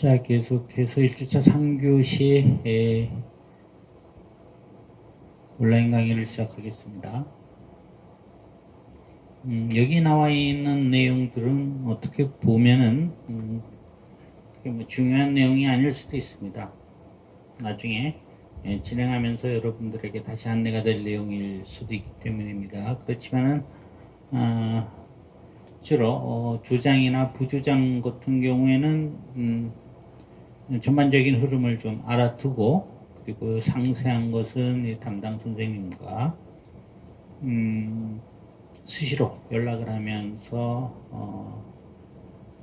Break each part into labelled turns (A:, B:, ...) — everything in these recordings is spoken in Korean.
A: 자, 계속해서 1주차 3교시 온라인 강의를 시작하겠습니다. 여기 나와 있는 내용들은 어떻게 보면은 중요한 내용이 아닐 수도 있습니다. 나중에 진행하면서 여러분들에게 다시 안내가 될 내용일 수도 있기 때문입니다. 그렇지만은 주로 주장이나 부주장 같은 경우에는 전반적인 흐름을 좀 알아두고, 그리고 상세한 것은 담당 선생님과 수시로 연락을 하면서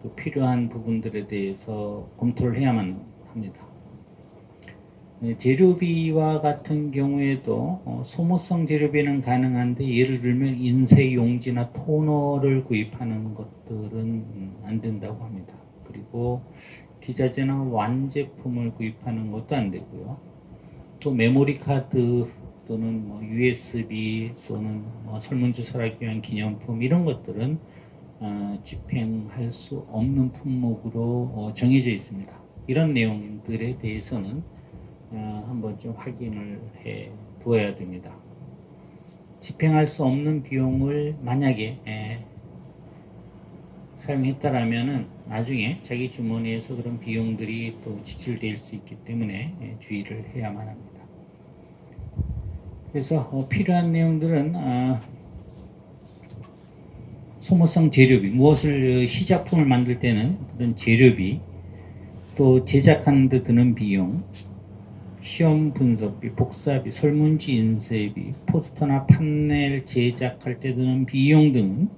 A: 그 필요한 부분들에 대해서 검토를 해야만 합니다. 재료비와 같은 경우에도 소모성 재료비는 가능한데, 예를 들면 인쇄 용지나 토너를 구입하는 것들은 안 된다고 합니다. 그리고 기자재나 완제품을 구입하는 것도 안 되고요. 또 메모리 카드 또는 USB 또는 설문조사하기 위한 기념품, 이런 것들은 집행할 수 없는 품목으로 정해져 있습니다. 이런 내용들에 대해서는 한번 좀 확인을 해 두어야 됩니다. 집행할 수 없는 비용을 만약에 사용했다라면은 나중에 자기 주머니에서 그런 비용들이 또 지출될 수 있기 때문에 주의를 해야만 합니다. 그래서 필요한 내용들은 소모성 재료비, 무엇을 시작품을 만들 때는 그런 재료비, 또 제작하는 데 드는 비용, 시험 분석비, 복사비, 설문지 인쇄비, 포스터나 판넬 제작할 때 드는 비용 등은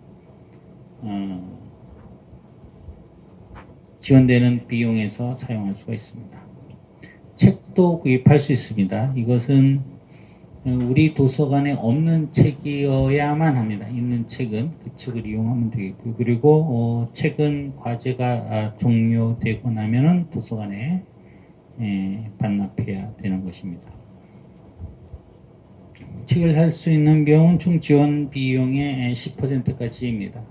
A: 지원되는 비용에서 사용할 수가 있습니다. 책도 구입할 수 있습니다. 이것은 우리 도서관에 없는 책이어야만 합니다. 있는 책은 그 책을 이용하면 되겠고요. 그리고 책은 과제가 종료되고 나면은 도서관에 반납해야 되는 것입니다. 책을 살 수 있는 비용은 총 지원 비용의 10%까지입니다.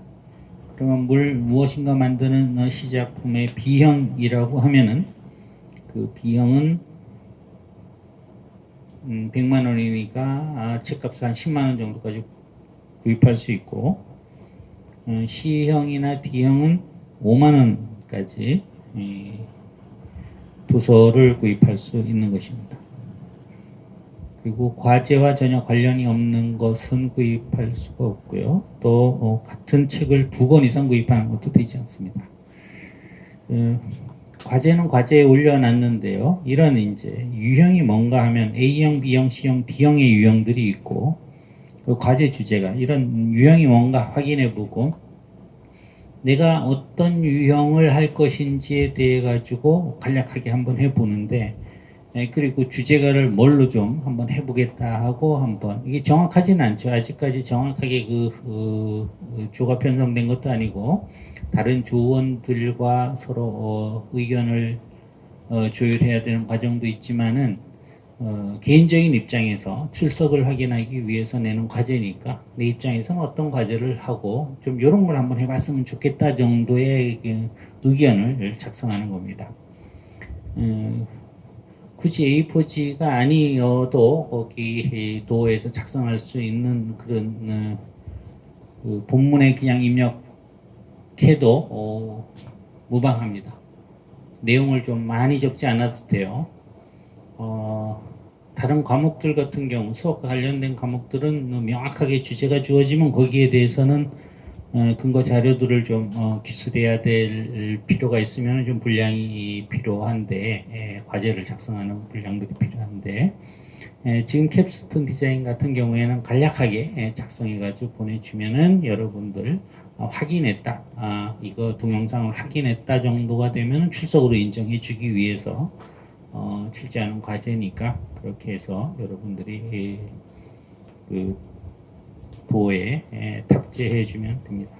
A: 그러면 무엇인가 만드는 시작품의 비형이라고 하면은 그 비형은 100만 원이니까 책값을 한 10만 원 정도까지 구입할 수 있고, C형이나 D형은 5만 원까지 도서를 구입할 수 있는 것입니다. 그리고 과제와 전혀 관련이 없는 것은 구입할 수가 없고요. 또 같은 책을 2권 이상 구입하는 것도 되지 않습니다. 과제는 과제에 올려놨는데요. 이런 이제 유형이 뭔가 하면 A형, B형, C형, D형의 유형들이 있고, 그 과제 주제가 이런 유형이 뭔가 확인해보고, 내가 어떤 유형을 할 것인지에 대해 가지고 간략하게 한번 해보는데, 그리고 주제가를 뭘로 좀 한번 해보겠다 하고 한번, 이게 정확하지는 않죠. 아직까지 정확하게 조가 편성된 것도 아니고, 다른 조원들과 서로 의견을 조율해야 되는 과정도 있지만은, 개인적인 입장에서 출석을 확인하기 위해서 내는 과제니까 내 입장에서는 어떤 과제를 하고 좀 이런 걸 한번 해봤으면 좋겠다 정도의 의견을 작성하는 겁니다. 굳이 A4지가 아니어도 거기 도에서 작성할 수 있는 그런 그 본문에 그냥 입력해도 무방합니다. 내용을 좀 많이 적지 않아도 돼요. 다른 과목들 같은 경우, 수업과 관련된 과목들은 명확하게 주제가 주어지면 거기에 대해서는 근거 자료들을 좀 기술해야 될 필요가 있으면 좀 분량이 필요한데, 과제를 작성하는 분량들이 필요한데, 지금 캡스톤 디자인 같은 경우에는 간략하게 작성해가지고 보내주면은 여러분들 확인했다, 이거 동영상을 확인했다 정도가 되면 출석으로 인정해주기 위해서 출제하는 과제니까 그렇게 해서 여러분들이 그 도에 탑재해주면 됩니다.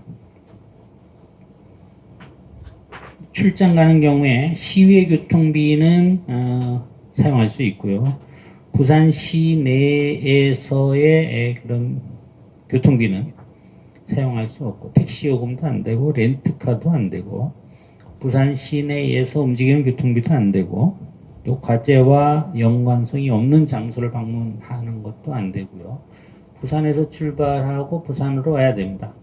A: 출장 가는 경우에 시외 교통비는 사용할 수 있고요. 부산 시내에서의 그런 교통비는 사용할 수 없고, 택시 요금도 안 되고 렌트카도 안 되고, 부산 시내에서 움직이는 교통비도 안 되고 또 과제와 연관성이 없는 장소를 방문하는 것도 안 되고요. 부산에서 출발하고 부산으로 와야 됩니다.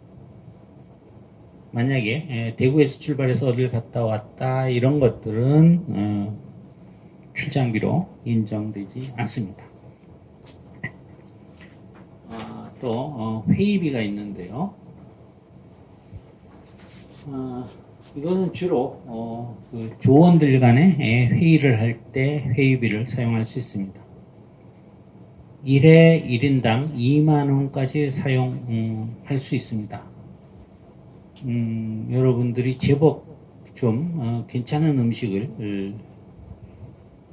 A: 만약에 대구에서 출발해서 어딜 갔다 왔다 이런 것들은 출장비로 인정되지 않습니다. 또 회의비가 있는데요. 이것은 주로 그 조원들 간의 회의를 할 때 회의비를 사용할 수 있습니다. 1회 1인당 2만 원까지 사용할 수 있습니다. 여러분들이 제법 좀 괜찮은 음식을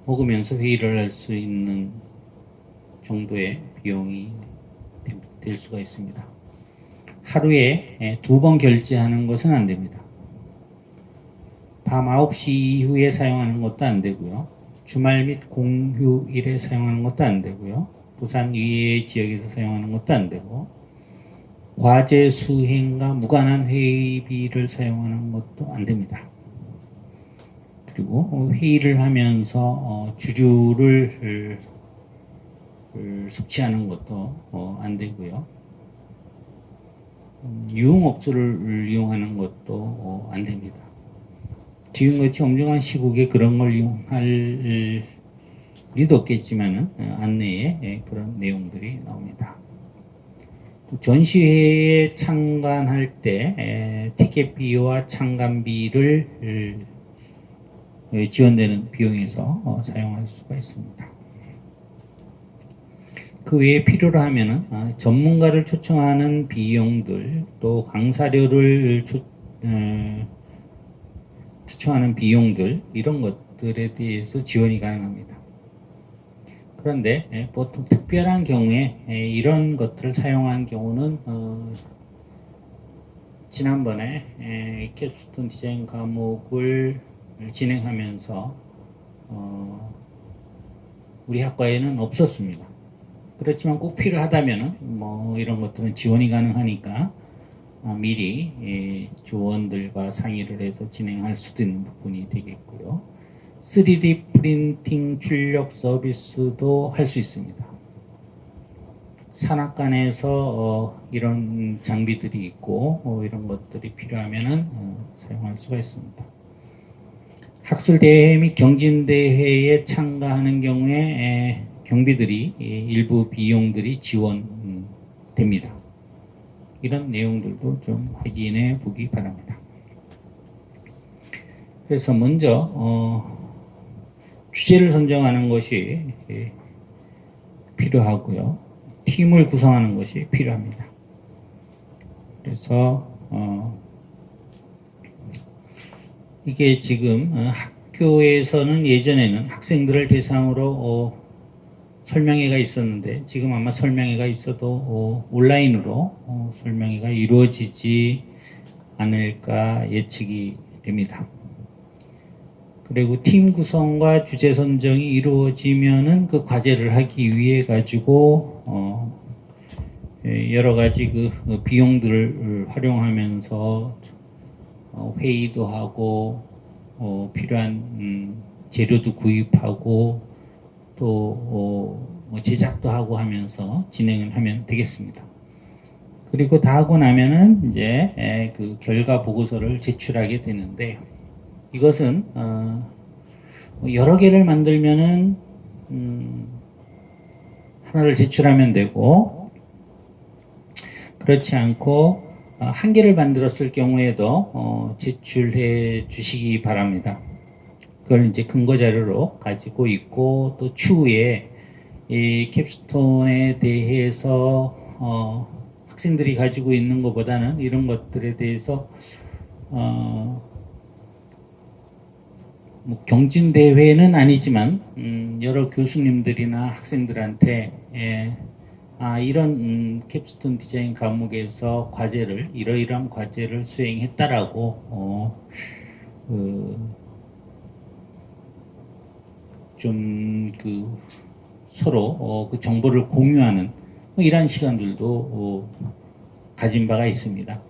A: 먹으면서 회의를 할 수 있는 정도의 비용이 될 수가 있습니다. 하루에 2번 결제하는 것은 안 됩니다. 밤 9시 이후에 사용하는 것도 안 되고요. 주말 및 공휴일에 사용하는 것도 안 되고요. 부산 이외의 지역에서 사용하는 것도 안 되고 과제 수행과 무관한 회의비를 사용하는 것도 안 됩니다. 그리고 회의를 하면서 주주를 섭취하는 것도 안 되고요. 유흥업소를 이용하는 것도 안 됩니다. 지금같이 엄중한 시국에 그런 걸 이용할 리도 없겠지만 안내에 그런 내용들이 나옵니다. 전시회에 참관할 때 티켓비와 참관비를 지원되는 비용에서 사용할 수가 있습니다. 그 외에 필요로 하면은 전문가를 초청하는 비용들, 또 강사료를 초청하는 비용들 이런 것들에 대해서 지원이 가능합니다. 그런데 보통 특별한 경우에 이런 것들을 사용한 경우는 지난번에 캡스톤 디자인 과목을 진행하면서 우리 학과에는 없었습니다. 그렇지만 꼭 필요하다면 뭐 이런 것들은 지원이 가능하니까 미리 조원들과 상의를 해서 진행할 수도 있는 부분이 되겠고요. 3D 프린팅 출력 서비스도 할 수 있습니다. 산학관에서 이런 장비들이 있고 이런 것들이 필요하면 사용할 수가 있습니다. 학술대회 및 경진대회에 참가하는 경우에 경비들이 일부 비용들이 지원됩니다. 이런 내용들도 좀 확인해 보기 바랍니다. 그래서 먼저 주제를 선정하는 것이 필요하고요. 팀을 구성하는 것이 필요합니다. 그래서 이게 지금 학교에서는 예전에는 학생들을 대상으로 설명회가 있었는데 지금 아마 설명회가 있어도 온라인으로 설명회가 이루어지지 않을까 예측이 됩니다. 그리고 팀 구성과 주제 선정이 이루어지면은 그 과제를 하기 위해 가지고 여러 가지 그 비용들을 활용하면서 회의도 하고 필요한 재료도 구입하고 또 뭐 제작도 하고 하면서 진행을 하면 되겠습니다. 그리고 다 하고 나면은 이제 그 결과 보고서를 제출하게 되는데 이것은 여러 개를 만들면은 하나를 제출하면 되고 그렇지 않고 한 개를 만들었을 경우에도 제출해 주시기 바랍니다. 그걸 이제 근거 자료로 가지고 있고 또 추후에 이 캡스톤에 대해서 학생들이 가지고 있는 것보다는 이런 것들에 대해서 뭐 경진대회는 아니지만 여러 교수님들이나 학생들한테 이런 캡스톤 디자인 과목에서 과제를 이러이러한 과제를 수행했다라고 좀 그 서로 그 정보를 공유하는 이러한 시간들도 가진 바가 있습니다.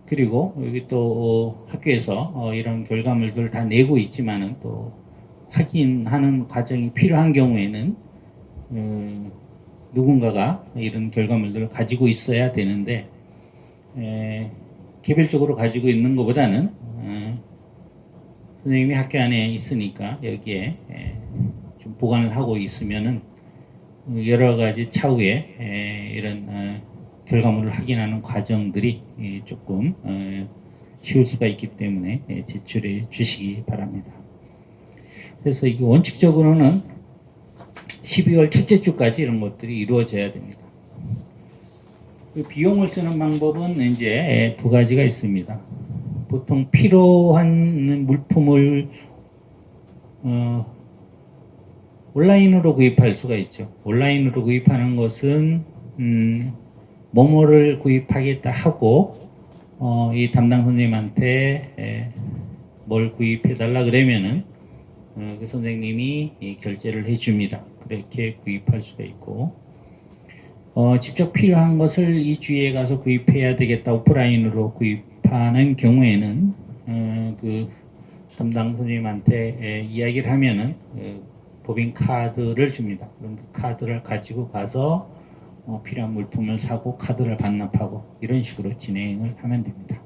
A: 그리고 여기 또 학교에서 이런 결과물들을 다 내고 있지만은 또 확인하는 과정이 필요한 경우에는 누군가가 이런 결과물들을 가지고 있어야 되는데 개별적으로 가지고 있는 것보다는 선생님이 학교 안에 있으니까 여기에 좀 보관을 하고 있으면은 여러 가지 차후에 이런 결과물을 확인하는 과정들이 조금 쉬울 수가 있기 때문에 제출해 주시기 바랍니다. 그래서 이게 원칙적으로는 12월 첫째 주까지 이런 것들이 이루어져야 됩니다. 그 비용을 쓰는 방법은 이제 두 가지가 있습니다. 보통 필요한 물품을 온라인으로 구입할 수가 있죠. 온라인으로 구입하는 것은 뭐뭐를 구입하겠다 하고 이 담당 선생님한테 뭘 구입해 달라 그러면은 그 선생님이 결제를 해줍니다. 그렇게 구입할 수가 있고 직접 필요한 것을 이 주에 가서 구입해야 되겠다 오프라인으로 구입하는 경우에는 그 담당 선생님한테 이야기를 하면은 법인 카드를 줍니다. 그럼 그 카드를 가지고 가서 필요한 물품을 사고 카드를 반납하고 이런 식으로 진행을 하면 됩니다.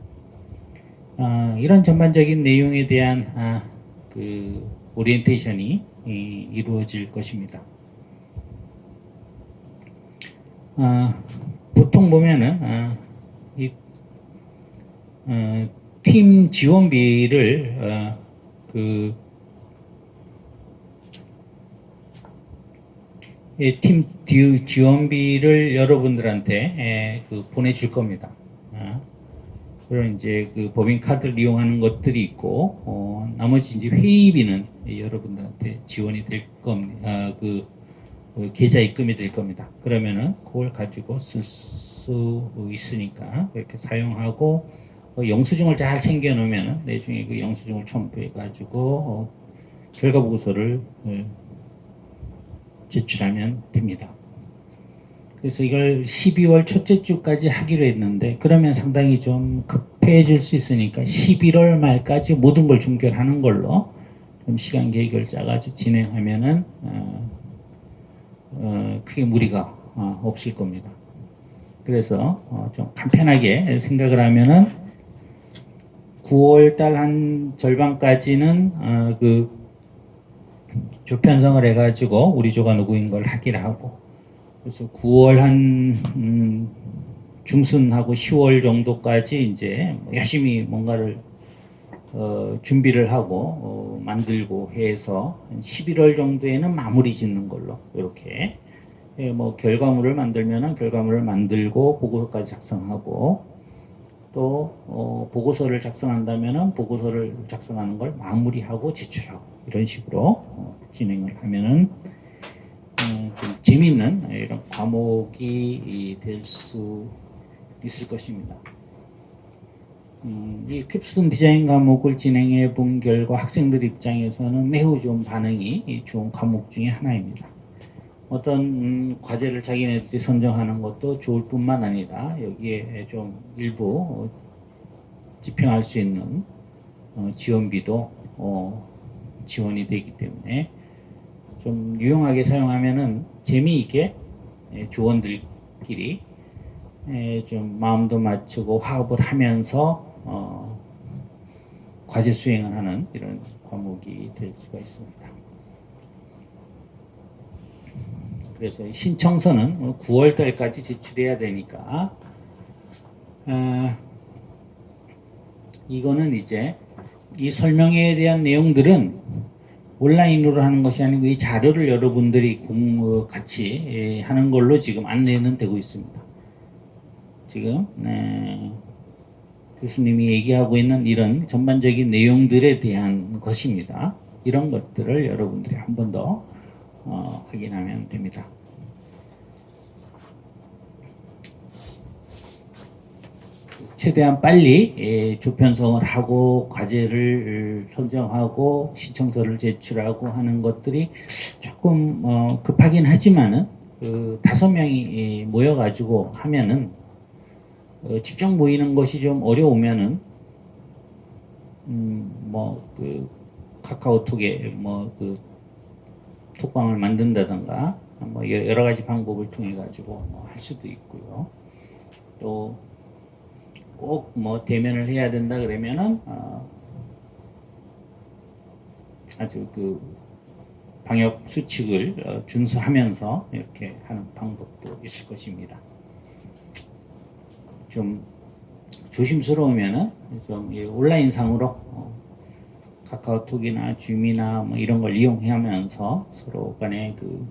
A: 이런 전반적인 내용에 대한 그 오리엔테이션이 이루어질 것입니다. 보통 보면은 팀 지원비를 팀 지원비를 여러분들한테 보내줄 겁니다. 그런 이제 그 법인 카드를 이용하는 것들이 있고 나머지 이제 회의비는 여러분들한테 지원이 될 겁니다. 그 계좌 입금이 될 겁니다. 그러면은 그걸 가지고 쓸 수 있으니까 그렇게 사용하고 영수증을 잘 챙겨 놓으면은 나중에 그 영수증을 첨부해 가지고 결과 보고서를 제출하면 됩니다. 그래서 이걸 12월 첫째 주까지 하기로 했는데 그러면 상당히 좀 급해질 수 있으니까 11월 말까지 모든 걸 종결하는 걸로 좀 시간 계획을 짜가지고 진행하면은 크게 무리가 없을 겁니다. 그래서 좀 간편하게 생각을 하면은 9월달 한 절반까지는 그 조편성을 해가지고 우리 조가 누구인 걸 확인을 하고 그래서 9월 한 중순하고 10월 정도까지 이제 열심히 뭔가를 준비를 하고 만들고 해서 11월 정도에는 마무리 짓는 걸로 이렇게 뭐 결과물을 만들면은 결과물을 만들고 보고서까지 작성하고 또 보고서를 작성한다면은 보고서를 작성하는 걸 마무리하고 제출하고 이런 식으로 진행을 하면은 좀 재미있는 이런 과목이 될 수 있을 것입니다. 이 캡스톤 디자인 과목을 진행해 본 결과 학생들 입장에서는 매우 좀 반응이 좋은 과목 중에 하나입니다. 어떤 과제를 자기네들이 선정하는 것도 좋을 뿐만 아니라 여기에 좀 일부 집행할 수 있는 지원비도 지원이 되기 때문에 좀 유용하게 사용하면은 재미있게 조원들끼리 좀 마음도 맞추고 화합을 하면서 과제 수행을 하는 이런 과목이 될 수가 있습니다. 그래서 신청서는 9월 달까지 제출해야 되니까 이거는 이제 이 설명에 대한 내용들은 온라인으로 하는 것이 아니고 이 자료를 여러분들이 같이 하는 걸로 지금 안내는 되고 있습니다. 지금 교수님이 얘기하고 있는 이런 전반적인 내용들에 대한 것입니다. 이런 것들을 여러분들이 한 번 더 확인하면 됩니다. 최대한 빨리 조편성을 하고 과제를 선정하고 신청서를 제출하고 하는 것들이 조금 급하긴 하지만은 그 5명이 모여가지고 하면은 직접 모이는 것이 좀 어려우면은 그 카카오톡에 그 톡방을 만든다던가 뭐 여러 가지 방법을 통해 가지고 할 수도 있고요. 또 꼭 대면을 해야 된다 그러면은 아주 그 방역 수칙을 준수하면서 이렇게 하는 방법도 있을 것입니다. 좀 조심스러우면은 좀 온라인상으로 카카오톡이나 줌이나 이런 걸 이용하면서 서로 간의 그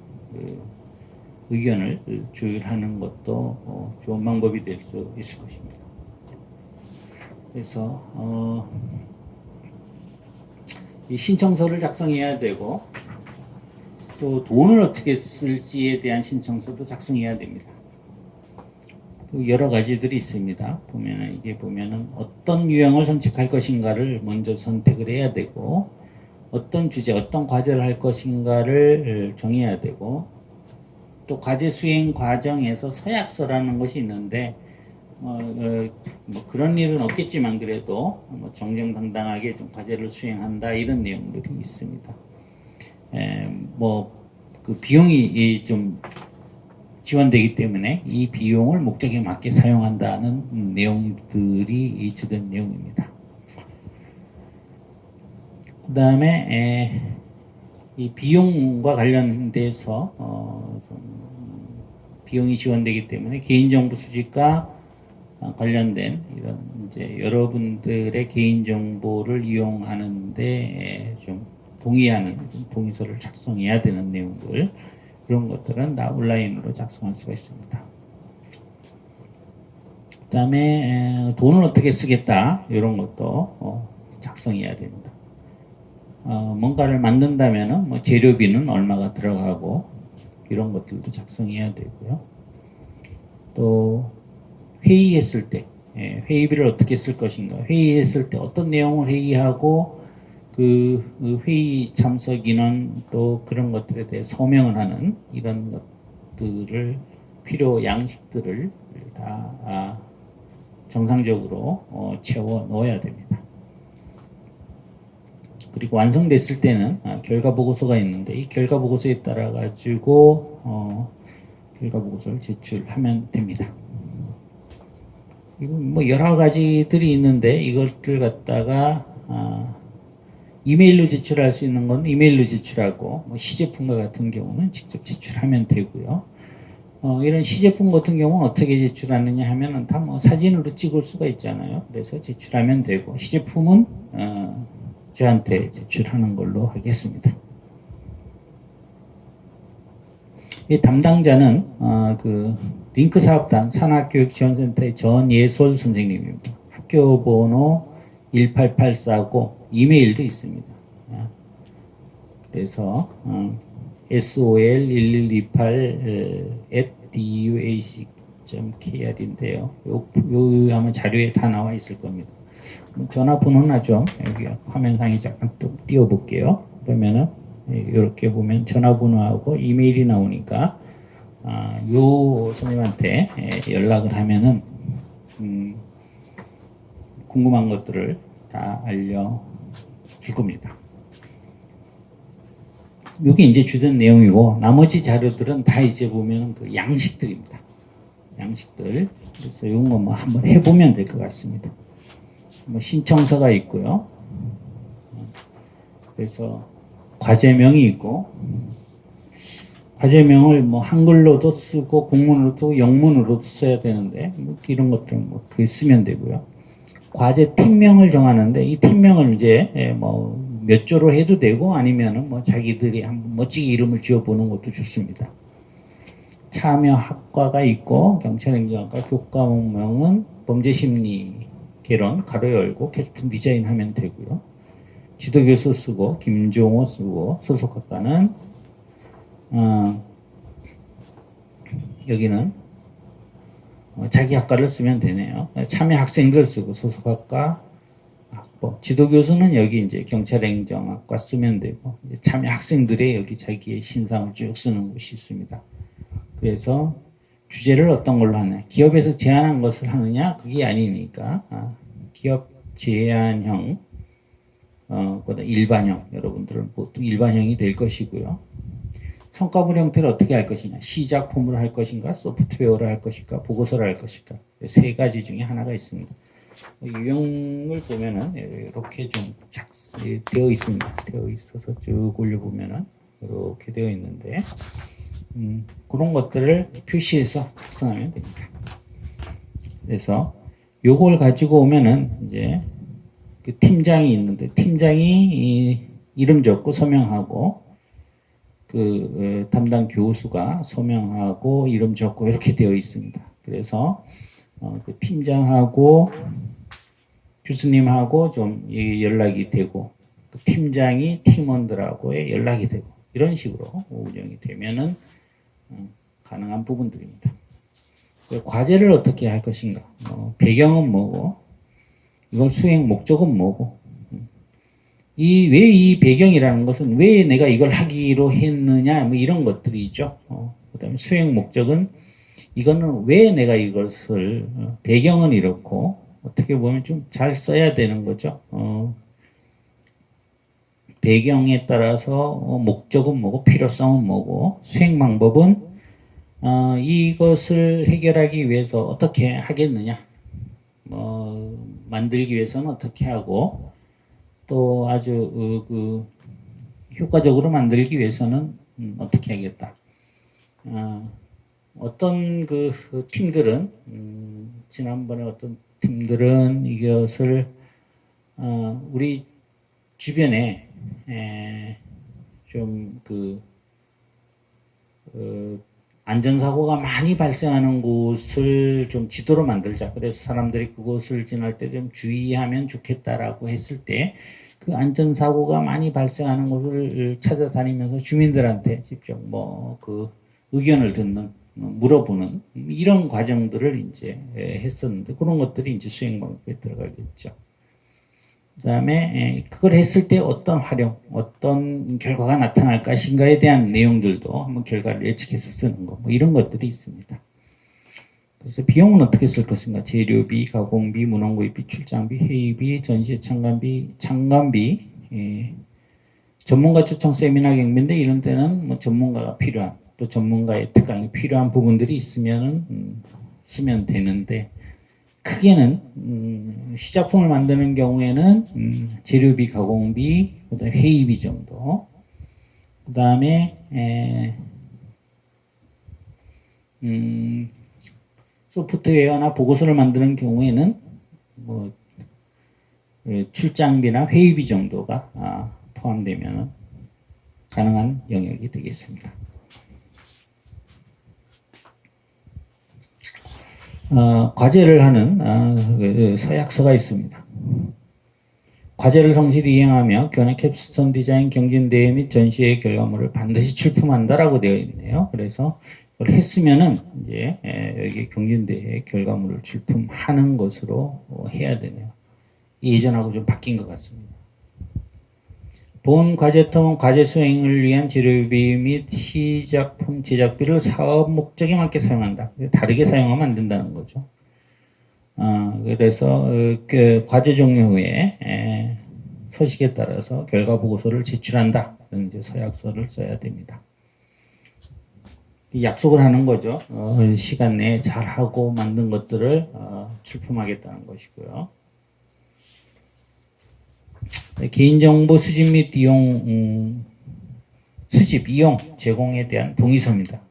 A: 의견을 조율하는 것도 좋은 방법이 될 수 있을 것입니다. 그래서 이 신청서를 작성해야 되고 또 돈을 어떻게 쓸지에 대한 신청서도 작성해야 됩니다. 여러 가지들이 있습니다. 보면은 어떤 유형을 선택할 것인가를 먼저 선택을 해야 되고, 어떤 주제, 어떤 과제를 할 것인가를 정해야 되고, 또 과제 수행 과정에서 서약서라는 것이 있는데, 그런 일은 없겠지만 그래도 정정당당하게 좀 과제를 수행한다 이런 내용들이 있습니다. 그 비용이 좀 지원되기 때문에 이 비용을 목적에 맞게 사용한다는 내용들이 주된 내용입니다. 그 다음에 이 비용과 관련돼서 비용이 지원되기 때문에 개인정보 수집과 관련된 이런 이제 여러분들의 개인정보를 이용하는데 좀 동의하는 동의서를 작성해야 되는 내용들, 그런 것들은 다 온라인으로 작성할 수가 있습니다. 그 다음에 돈을 어떻게 쓰겠다 이런 것도 작성해야 됩니다. 뭔가를 만든다면 재료비는 얼마가 들어가고 이런 것들도 작성해야 되고요. 또 회의했을 때 회의비를 어떻게 쓸 것인가, 회의했을 때 어떤 내용을 회의하고 그 회의 참석 인원 또 그런 것들에 대해 서명을 하는 이런 것들을 필요 양식들을 다 정상적으로 채워 넣어야 됩니다. 그리고 완성됐을 때는 결과 보고서가 있는데 이 결과 보고서에 따라 가지고 결과 보고서를 제출하면 됩니다. 그리고 여러 가지들이 있는데 이것들 갖다가 이메일로 제출할 수 있는 건 이메일로 제출하고 시제품과 같은 경우는 직접 제출하면 되고요. 이런 시제품 같은 경우는 어떻게 제출하느냐 하면은 다 사진으로 찍을 수가 있잖아요. 그래서 제출하면 되고 시제품은 저한테 제출하는 걸로 하겠습니다. 이 담당자는 그 링크 사업단 산학교육지원센터의 전예솔 선생님입니다. 학교 번호 18849 이메일도 있습니다. 그래서 sol1128@duac.kr인데요. 요 아마 자료에 다 나와 있을 겁니다. 전화번호나 좀 여기 화면상에 잠깐 또 띄워볼게요. 그러면은 이렇게 보면 전화번호하고 이메일이 나오니까 요 선생님한테 연락을 하면은 궁금한 것들을 다 알려줄 겁니다. 이게 이제 주된 내용이고 나머지 자료들은 다 이제 보면 그 양식들입니다. 양식들. 그래서 이런 거 한번 해보면 될 것 같습니다. 신청서가 있고요. 그래서 과제명이 있고 과제명을 한글로도 쓰고 국문으로도 영문으로도 써야 되는데 이런 것들 그게 쓰면 되고요. 과제 팀명을 정하는데 이 팀명을 이제 몇 조로 해도 되고 아니면은 자기들이 한번 멋지게 이름을 지어보는 것도 좋습니다. 참여 학과가 있고 경찰행정학과 교과목명은 범죄심리 개론 가로 열고 캐스팅 디자인 하면 되고요. 지도교수 쓰고 김종호 쓰고 소속학과는 여기는 자기 학과를 쓰면 되네요. 참여 학생들 쓰고 소속학과 학부. 지도교수는 여기 이제 경찰행정학과 쓰면 되고 참여 학생들의 여기 자기의 신상을 쭉 쓰는 곳이 있습니다. 그래서 주제를 어떤 걸로 하느냐. 기업에서 제안한 것을 하느냐. 그게 아니니까 기업 제안형 그다음 일반형 여러분들은 보통 일반형이 될 것이고요. 성과물 형태를 어떻게 할 것이냐. 시작품을 할 것인가 소프트웨어를 할 것인가 보고서를 할 것인가 세 가지 중에 하나가 있습니다. 유형을 보면은 이렇게 좀 되어 있습니다. 되어 있어서 쭉 올려보면은 이렇게 되어 있는데 그런 것들을 표시해서 작성하면 됩니다. 그래서 요걸 가지고 오면은 이제 그 팀장이 있는데 팀장이 이름 적고 서명하고 그 담당 교수가 서명하고 이름 적고 이렇게 되어 있습니다. 그래서 그 팀장하고 교수님하고 좀 연락이 되고 그 팀장이 팀원들하고의 연락이 되고 이런 식으로 운영이 되면은 가능한 부분들입니다. 과제를 어떻게 할 것인가, 배경은 뭐고, 이걸 수행 목적은 뭐고, 왜 이 배경이라는 것은 왜 내가 이걸 하기로 했느냐, 뭐 이런 것들이죠. 그 다음에 수행 목적은 이거는 왜 내가 이것을, 배경은 이렇고, 어떻게 보면 좀 잘 써야 되는 거죠. 배경에 따라서 목적은 뭐고, 필요성은 뭐고, 수행 방법은 이것을 해결하기 위해서 어떻게 하겠느냐, 만들기 위해서는 어떻게 하고, 또 아주 효과적으로 만들기 위해서는 어떻게 하겠다. 어떤 팀들은 지난번에 어떤 팀들은 이것을 우리 주변에 좀 안전사고가 많이 발생하는 곳을 좀 지도로 만들자. 그래서 사람들이 그곳을 지날 때 좀 주의하면 좋겠다라고 했을 때 그 안전사고가 많이 발생하는 곳을 찾아다니면서 주민들한테 직접 의견을 듣는, 물어보는 이런 과정들을 이제 했었는데 그런 것들이 이제 수행 방법에 들어가겠죠. 그 다음에 그걸 했을 때 어떤 활용, 어떤 결과가 나타날 것인가에 대한 내용들도 한번 결과를 예측해서 쓰는 거, 이런 것들이 있습니다. 그래서 비용은 어떻게 쓸 것인가? 재료비, 가공비, 문헌구입비, 출장비, 회의비, 전시회 참관비, 전문가 초청 세미나 경비인데 이런 때는 전문가가 필요한, 또 전문가의 특강이 필요한 부분들이 있으면 쓰면 되는데 크게는 시작품을 만드는 경우에는 재료비, 가공비, 그다음에 회의비 정도, 그 다음에 소프트웨어나 보고서를 만드는 경우에는 출장비나 회의비 정도가 포함되면 가능한 영역이 되겠습니다. 과제를 하는 서약서가 있습니다. 과제를 성실히 이행하며 교내 캡스톤 디자인 경진대회 및 전시회 결과물을 반드시 출품한다라고 되어 있네요. 그래서 그걸 했으면은 이제 여기 경진대회 결과물을 출품하는 것으로 해야 되네요. 예전하고 좀 바뀐 것 같습니다. 본 과제통은 과제 수행을 위한 재료비 및 시작품 제작비를 사업 목적에 맞게 사용한다. 다르게 사용하면 안 된다는 거죠. 그래서 그 과제 종료 후에 서식에 따라서 결과 보고서를 제출한다. 그런 이제 서약서를 써야 됩니다. 약속을 하는 거죠. 시간 내에 잘하고 만든 것들을 출품하겠다는 것이고요. 개인정보 수집 및 이용, 이용, 제공에 대한 동의서입니다.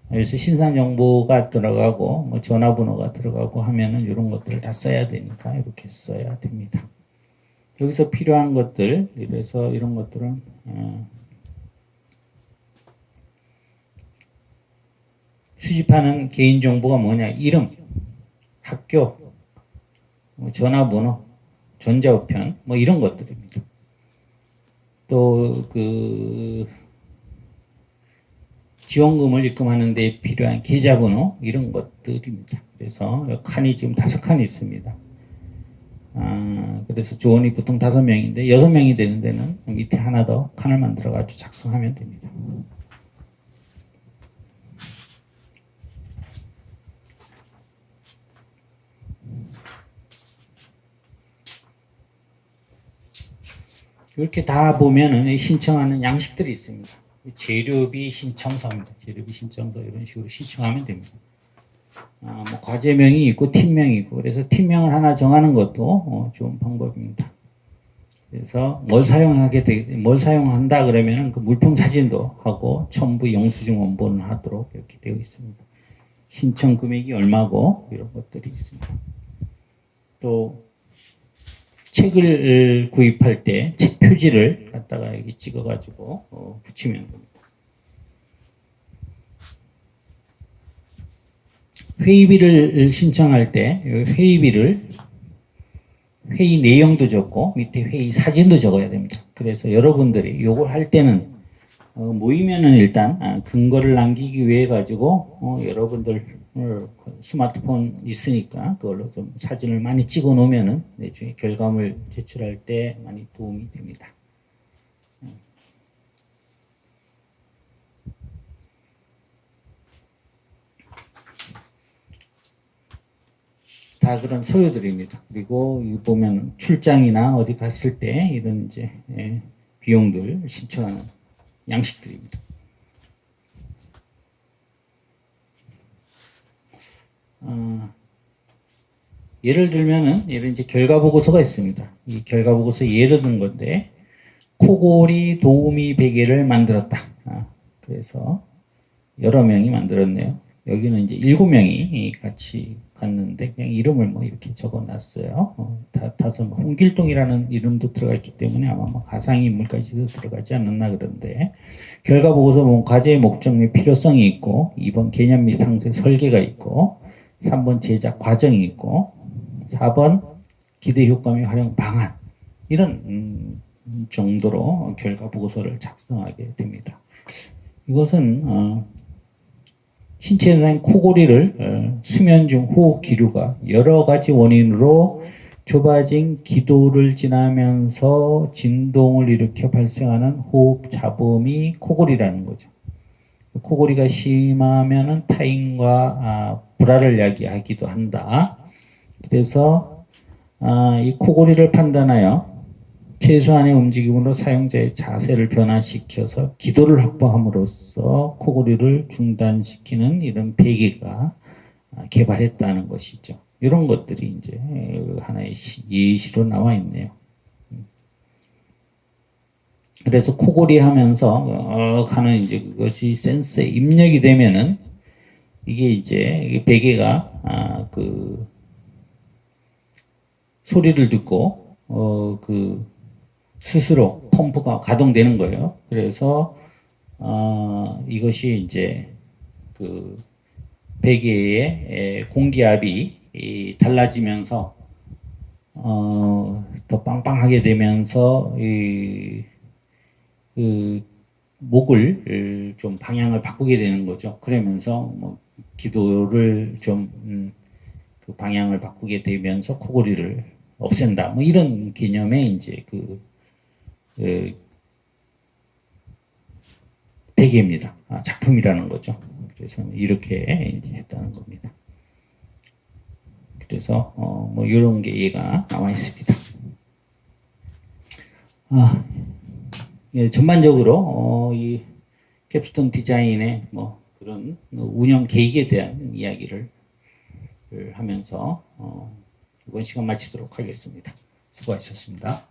A: 그래서 신상정보가 들어가고, 전화번호가 들어가고 하면은 이런 것들을 다 써야 되니까 이렇게 써야 됩니다. 여기서 필요한 것들, 이래서 이런 것들은, 수집하는 개인정보가 뭐냐, 이름, 학교, 전화번호, 전자우편, 이런 것들입니다. 또 지원금을 입금하는 데 필요한 계좌번호 이런 것들입니다. 그래서 칸이 지금 5칸이 있습니다. 그래서 조원이 보통 5명인데 6명이 되는 데는 밑에 하나 더 칸을 만들어 가지고 작성하면 됩니다. 이렇게 다 보면은 신청하는 양식들이 있습니다. 재료비 신청서입니다. 재료비 신청서 이런 식으로 신청하면 됩니다. 뭐 과제명이 있고 팀명이 있고 그래서 팀명을 하나 정하는 것도 좋은 방법입니다. 그래서 뭘 사용한다 그러면은 그 물품 사진도 하고 첨부 영수증 원본을 하도록 이렇게 되어 있습니다. 신청 금액이 얼마고 이런 것들이 있습니다. 또 책을 구입할 때 책 표지를 갖다가 여기 찍어가지고 붙이면 됩니다. 회의비를 신청할 때 회의비를 회의 내용도 적고 밑에 회의 사진도 적어야 됩니다. 그래서 여러분들이 이걸 할 때는 모이면은 일단 근거를 남기기 위해 가지고 여러분들 스마트폰 있으니까 그걸로 좀 사진을 많이 찍어 놓으면은 나중에 결과물 제출할 때 많이 도움이 됩니다. 다 그런 서류들입니다. 그리고 보면 출장이나 어디 갔을 때 이런 이제 비용들 신청하는 양식들입니다. 예를 들면은 이런 이제 결과 보고서가 있습니다. 이 결과 보고서 예를 든 건데 코골이 도우미 베개를 만들었다. 그래서 여러 명이 만들었네요. 여기는 이제 7명이 같이 갔는데 그냥 이름을 뭐 이렇게 적어놨어요. 다섯 홍길동이라는 이름도 들어갔기 때문에 아마 뭐 가상인물까지도 들어가지 않았나 그런데 결과 보고서 보면 과제의 목적 및 필요성이 있고 2번 개념 및 상세 설계가 있고 3번 제작 과정이 있고 4번 기대 효과 및 활용 방안 이런 정도로 결과 보고서를 작성하게 됩니다. 이것은 신체 현상 코골이를 수면 중 호흡 기류가 여러 가지 원인으로 좁아진 기도를 지나면서 진동을 일으켜 발생하는 호흡 잡음이 코골이라는 거죠. 코골이가 심하면은 타인과 불화를 야기하기도 한다. 그래서 이 코골이를 판단하여 최소한의 움직임으로 사용자의 자세를 변화시켜서 기도를 확보함으로써 코골이를 중단시키는 이런 베개가 개발했다는 것이죠. 이런 것들이 이제 하나의 예시로 나와 있네요. 그래서 코골이 하면서 하는 이제 그것이 센서에 입력이 되면은 이게 이제 베개가 그 소리를 듣고 그 스스로 펌프가 가동되는 거예요. 그래서 이것이 이제 그 베개의 공기압이 달라지면서 더 빵빵하게 되면서 그 목을 좀 방향을 바꾸게 되는 거죠. 그러면서 뭐 기도를 좀 그 방향을 바꾸게 되면서 코골이를 없앤다. 뭐 이런 개념의 이제 그 베개입니다. 작품이라는 거죠. 그래서 이렇게 이제 했다는 겁니다. 그래서 뭐 이런 게 얘가 나와 있습니다. 예, 전반적으로 이 캡스톤 디자인의 뭐 그런 운영 계획에 대한 이야기를 하면서 이번 시간 마치도록 하겠습니다. 수고하셨습니다.